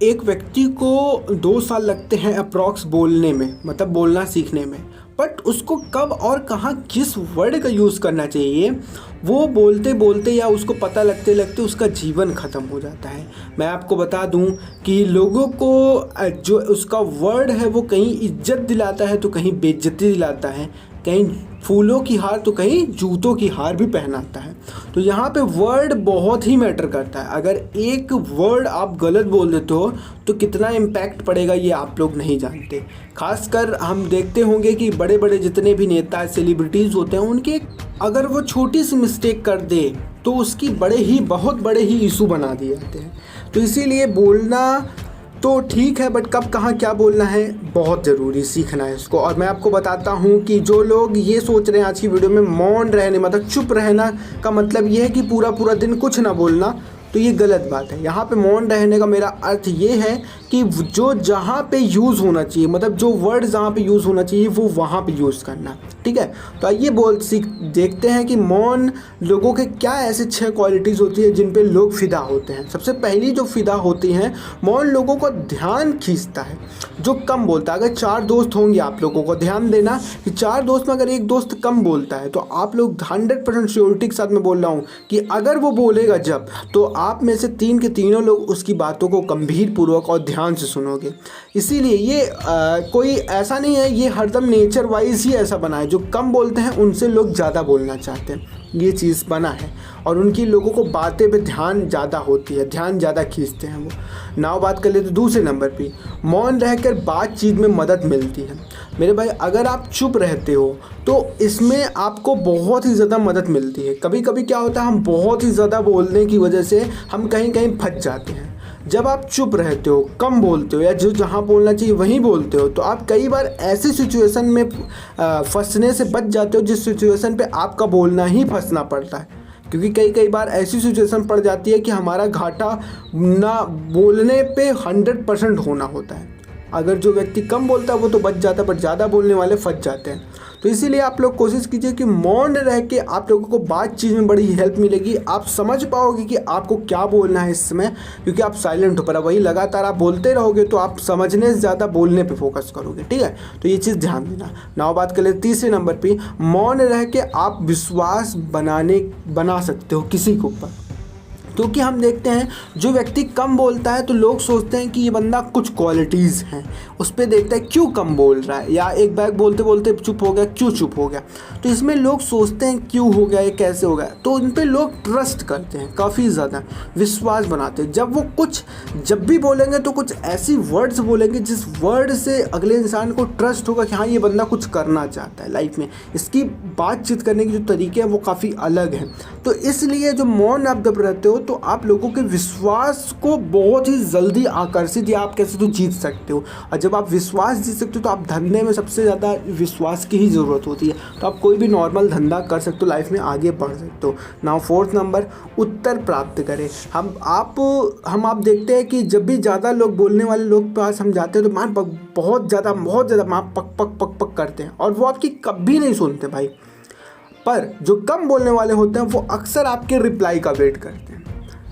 एक व्यक्ति को 2 साल लगते हैं अप्रॉक्स बोलने में, मतलब बोलना सीखने में, बट उसको कब और कहाँ किस वर्ड का यूज़ करना चाहिए वो बोलते बोलते या उसको पता लगते लगते उसका जीवन ख़त्म हो जाता है। मैं आपको बता दूं कि लोगों को जो उसका वर्ड है वो कहीं इज्जत दिलाता है तो कहीं बेइज्जती दिलाता है, कहीं फूलों की हार तो कहीं जूतों की हार भी पहनाता है। तो यहाँ पे वर्ड बहुत ही मैटर करता है। अगर एक वर्ड आप गलत बोल देते हो तो कितना इम्पैक्ट पड़ेगा ये आप लोग नहीं जानते। खासकर हम देखते होंगे कि बड़े बड़े जितने भी नेता सेलिब्रिटीज़ होते हैं उनके अगर वो छोटी सी मिस्टेक कर दे तो उसकी बहुत बड़े ही इशू बना दिए जाते हैं। तो इसीलिए बोलना तो ठीक है, बट कब कहाँ क्या बोलना है बहुत ज़रूरी सीखना है इसको। और मैं आपको बताता हूँ कि जो लोग ये सोच रहे हैं आज की वीडियो में मौन रहने मतलब चुप रहना का मतलब ये है कि पूरा पूरा दिन कुछ ना बोलना, तो ये गलत बात है। यहाँ पे मौन रहने का मेरा अर्थ ये है कि जो जहाँ पे यूज़ होना चाहिए, मतलब जो वर्ड जहाँ पे यूज़ होना चाहिए वो वहाँ पे यूज़ करना, ठीक है। तो आइए देखते हैं कि मौन लोगों के क्या ऐसे 6 क्वालिटीज़ होती है जिन पे लोग फ़िदा होते हैं। सबसे पहली जो फ़िदा होती हैं, मौन लोगों को ध्यान खींचता है जो कम बोलता है। अगर 4 दोस्त होंगे, आप लोगों को ध्यान देना कि 4 दोस्त में अगर एक दोस्त कम बोलता है तो आप लोग 100% श्योरिटी के साथ मैं बोल रहा हूँ कि अगर वो बोलेगा जब, तो आप में से 3 के तीनों लोग उसकी बातों को गंभीर पूर्वक और ध्यान से सुनोगे। इसीलिए ये कोई ऐसा नहीं है, ये हरदम नेचर वाइज ही ऐसा बना है। जो कम बोलते हैं उनसे लोग ज़्यादा बोलना चाहते हैं, ये चीज़ बना है। और उनकी लोगों को बातें पे ध्यान ज़्यादा होती है, ध्यान ज़्यादा खींचते हैं वो। नाव बात कर लेते दूसरे नंबर पे, मौन रहकर बातचीत में मदद मिलती है। मेरे भाई, अगर आप चुप रहते हो तो इसमें आपको बहुत ही ज़्यादा मदद मिलती है। कभी कभी क्या होता है, हम बहुत ही ज़्यादा बोलने की वजह से हम कहीं कहीं फंस जाते हैं। जब आप चुप रहते हो, कम बोलते हो या जो जहाँ बोलना चाहिए वहीं बोलते हो, तो आप कई बार ऐसी सिचुएशन में फंसने से बच जाते हो जिस सिचुएशन पे आपका बोलना ही फंसना पड़ता है। क्योंकि कई बार ऐसी सिचुएशन पड़ जाती है कि हमारा घाटा ना बोलने पे 100% होना होता है। अगर जो व्यक्ति कम बोलता है वो तो बच जाता है, बट ज़्यादा बोलने वाले फंस जाते हैं। तो इसीलिए आप लोग कोशिश कीजिए कि मौन रह के आप लोगों को बातचीत में बड़ी हेल्प मिलेगी। आप समझ पाओगे कि आपको क्या बोलना है इस समय, क्योंकि आप साइलेंट हो। पर वही लगातार आप बोलते रहोगे तो आप समझने से ज़्यादा बोलने पे फोकस करोगे, ठीक है। तो ये चीज़ ध्यान देना। नाउ बात कर ले तीसरे नंबर पे, मौन रह के आप विश्वास बना सकते हो किसी के ऊपर। क्योंकि हम देखते हैं जो व्यक्ति कम बोलता है तो लोग सोचते हैं कि ये बंदा कुछ क्वालिटीज़ हैं, उस पर देखते हैं क्यों कम बोल रहा है, या एक बैग बोलते बोलते चुप हो गया, क्यों चुप हो गया। तो इसमें लोग सोचते हैं क्यों हो गया, ये कैसे हो गया। तो इन पे लोग ट्रस्ट करते हैं, काफ़ी ज़्यादा विश्वास बनाते हैं। जब भी बोलेंगे तो कुछ ऐसी वर्ड्स बोलेंगे जिस वर्ड से अगले इंसान को ट्रस्ट होगा कि हाँ ये बंदा कुछ करना चाहता है लाइफ में। इसकी बातचीत करने के जो तरीके हैं वो काफ़ी अलग हैं। तो इसलिए जो मौन आप जब रहते हो तो आप लोगों के विश्वास को बहुत ही जल्दी आकर्षित या आप कैसे तो जीत सकते हो। और जब आप विश्वास जीत सकते हो तो आप धंधे में सबसे ज़्यादा विश्वास की ही ज़रूरत होती है। तो आप कोई भी नॉर्मल धंधा कर सकते हो, लाइफ में आगे बढ़ सकते हो। नाउ 4th नंबर, उत्तर प्राप्त करें। हम आप देखते हैं कि जब भी ज़्यादा लोग बोलने वाले लोग पास हम जाते हैं तो मान बहुत ज़्यादा मान पक करते हैं और वो आपकी कभी नहीं सुनते भाई। पर जो कम बोलने वाले होते हैं वो अक्सर आपके रिप्लाई का वेट करते हैं।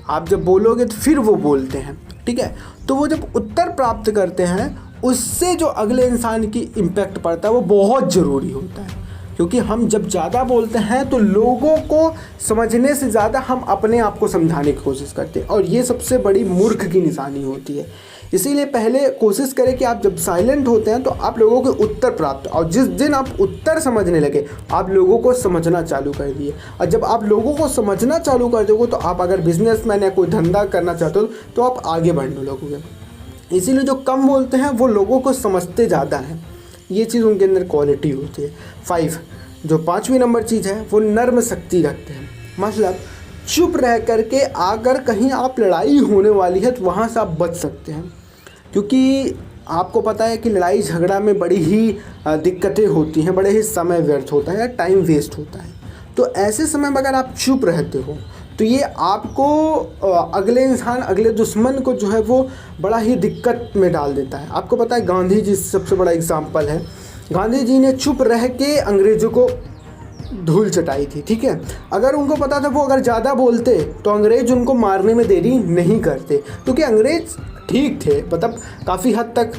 आप जब बोलोगे तो फिर वो बोलते हैं, ठीक है। तो वो जब उत्तर प्राप्त करते हैं उससे जो अगले इंसान की इम्पैक्ट पड़ता है वो बहुत ज़रूरी होता है। क्योंकि हम जब ज़्यादा बोलते हैं तो लोगों को समझने से ज़्यादा हम अपने आप को समझाने की कोशिश करते हैं, और ये सबसे बड़ी मूर्ख की निशानी होती है। इसीलिए पहले कोशिश करें कि आप जब साइलेंट होते हैं तो आप लोगों के उत्तर प्राप्त, और जिस दिन आप उत्तर समझने लगे आप लोगों को समझना चालू कर दिए। और जब आप लोगों को समझना चालू कर दोगे तो आप अगर बिजनेसमैन या कोई धंधा करना चाहते हो तो आप आगे बढ़ने लगोगे। इसीलिए जो कम बोलते हैं वो लोगों को समझते ज़्यादा हैं, ये चीज़ उनके अंदर क्वालिटी होती है। 5, जो 5वीं नंबर चीज़ है वो नर्म शक्ति रखते हैं। मतलब चुप रह करके अगर कहीं आप लड़ाई होने वाली है तो वहाँ से आप बच सकते हैं। क्योंकि आपको पता है कि लड़ाई झगड़ा में बड़ी ही दिक्कतें होती हैं, बड़े ही समय व्यर्थ होता है या टाइम वेस्ट होता है। तो ऐसे समय में अगर आप चुप रहते हो तो ये आपको अगले दुश्मन को जो है वो बड़ा ही दिक्कत में डाल देता है। आपको पता है गांधी जी सबसे बड़ा एग्जाम्पल है। गांधी जी ने चुप रह के अंग्रेज़ों को धूल चटाई थी, ठीक है। अगर उनको पता था वो अगर ज़्यादा बोलते तो अंग्रेज़ उनको मारने में देरी नहीं करते, क्योंकि अंग्रेज़ ठीक थे, मतलब काफ़ी हद तक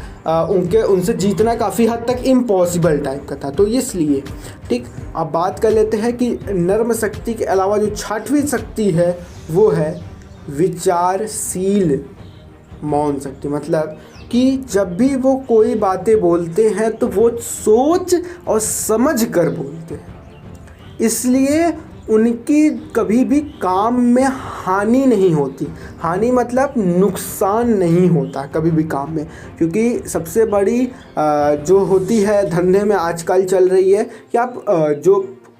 उनसे जीतना काफ़ी हद तक इम्पॉसिबल टाइप का था। तो इसलिए ठीक, अब बात कर लेते हैं कि नर्म शक्ति के अलावा जो छठवीं शक्ति है वो है विचारशील मौन शक्ति। मतलब कि जब भी वो कोई बातें बोलते हैं तो वो सोच और समझ कर बोलते हैं, इसलिए उनकी कभी भी काम में हानि नहीं होती। हानि मतलब नुकसान नहीं होता कभी भी काम में, क्योंकि सबसे बड़ी जो होती है धंधे में आजकल चल रही है कि आप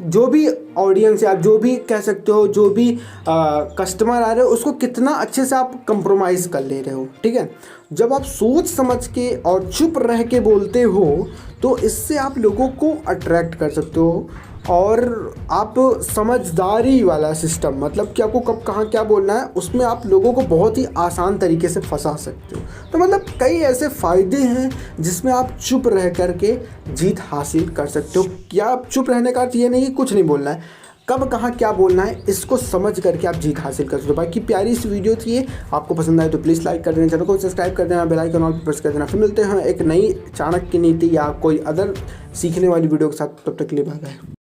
जो भी ऑडियंस या आप जो भी कह सकते हो, जो भी कस्टमर आ रहे हो उसको कितना अच्छे से आप कंप्रोमाइज़ कर ले रहे हो। ठीक है, जब आप सोच समझ के और चुप रह के बोलते हो तो इससे आप लोगों को अट्रैक्ट कर सकते हो, और आप समझदारी वाला सिस्टम, मतलब कि आपको कब कहाँ क्या बोलना है, उसमें आप लोगों को बहुत ही आसान तरीके से फंसा सकते हो। तो मतलब कई ऐसे फ़ायदे हैं जिसमें आप चुप रह कर के जीत हासिल कर सकते हो। क्या आप चुप रहने का अर्थ ये नहीं कि कुछ नहीं बोलना है, कब कहाँ क्या बोलना है इसको समझ करके आप जीत हासिल कर सकते हो। बाकी प्यारी सी वीडियो थी ये, आपको पसंद आए तो प्लीज़ लाइक कर देना, चैनल को सब्सक्राइब कर देना, बेल आइकन ऑल पर प्रेस कर देना। फिर मिलते हैं एक नई चाणक्य नीति या कोई अदर सीखने वाली वीडियो के साथ, तब तक के लिए बाय बाय।